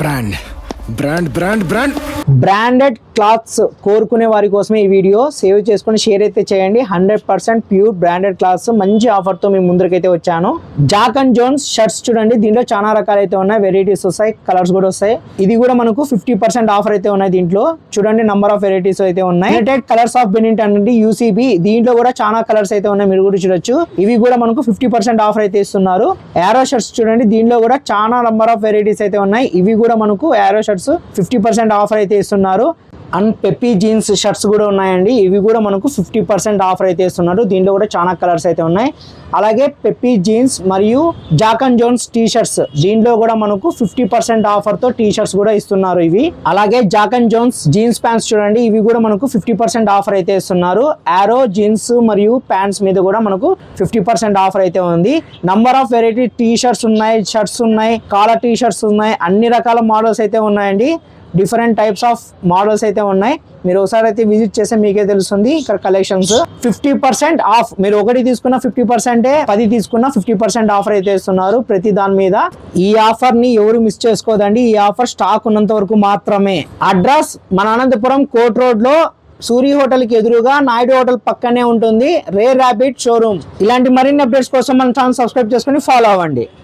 Brand brand brand brand branded clothes కోరుకునే వారి కోసమే ఈ వీడియో సేవ్ చేసుకొని షేర్ అయితే చేయండి. 100% ప్యూర్ బ్రాండెడ్ క్లాత్స్ మంచి ఆఫర్ తో మీ ముందరకైతే వచ్చాను. జాక్ అండ్ జోన్స్ షర్ట్స్ చూడండి, దీంట్లో చాలా రకాలు అయితే ఉన్నాయి, వెరైటీస్ వస్తాయి, కలర్స్ కూడా వస్తాయి. ఇది కూడా మనకు 50% ఆఫర్ అయితే ఉన్నాయి. దీంట్లో చూడండి నంబర్ ఆఫ్ వెరైటీస్ అయితే ఉన్నాయి. యునైటెడ్ కలర్స్ ఆఫ్ బెనింటన్ అండి, యూసీబీ, దీంట్లో కూడా చాలా కలర్స్ అయితే ఉన్నాయి, మీరు కూడా చూడొచ్చు. ఇవి కూడా మనకు 50% ఆఫర్ అయితే ఇస్తున్నారు. యారో షర్ట్స్ చూడండి, దీంట్లో కూడా చాలా నంబర్ ఆఫ్ వెరైటీస్ అయితే ఉన్నాయి. ఇవి కూడా మనకు యారో షర్ట్స్ 50% ఆఫర్ అయితే ఇస్తున్నారు. అండ్ పెప్పీ జీన్స్ షర్ట్స్ కూడా ఉన్నాయండి, ఇవి కూడా మనకు 50% ఆఫర్ అయితే ఇస్తున్నారు. దీంట్లో కూడా చాలా కలర్స్ అయితే ఉన్నాయి. అలాగే పెప్పీ జీన్స్ మరియు Jack and Jones T shirts, దీంట్లో కూడా మనకు 50% ఆఫర్ తో టీ షర్ట్స్ కూడా ఇస్తున్నారు ఇవి. అలాగే Jack and Jones jeans pants చూడండి, ఇవి కూడా మనకు 50% ఆఫర్ అయితే ఇస్తున్నారు. యారో జీన్స్ మరియు ప్యాంట్స్ మీద కూడా మనకు 50% ఆఫర్ అయితే ఉంది. Number of variety T shirts ఉన్నాయి, షర్ట్స్ ఉన్నాయి, కాలర్ టీ షర్ట్స్ ఉన్నాయి, అన్ని రకాల మోడల్స్ అయితే ఉన్నాయండి. డిఫరెంట్ టైప్స్ ఆఫ్ మోడల్స్ అయితే ఉన్నాయి, మీరు ఒకసారి అయితే విజిట్ చేస్తే మీకే తెలుస్తుంది. ఇక్కడ కలెక్షన్స్ 50% ఆఫ్, మీరు ఒకటి తీసుకున్న 50%, 10 తీసుకున్న 50% ఆఫర్ అయితే ఇస్తున్నారు ప్రతి దాని మీద. ఈ ఆఫర్ ని ఎవరు మిస్ చేసుకోదండి, ఈ ఆఫర్ స్టాక్ ఉన్నంత వరకు మాత్రమే. అడ్రస్ మన అనంతపురం కోర్ట్ రోడ్ లో సూరి హోటల్ కి ఎదురుగా నాయుడు హోటల్ పక్కనే ఉంటుంది రేర్ ర్యాబిట్ షోరూమ్. ఇలాంటి మరిన్ని అప్డేట్స్ కోసం మన ఛానల్ సబ్స్క్రైబ్ చేసుకొని ఫాలో అవ్వండి.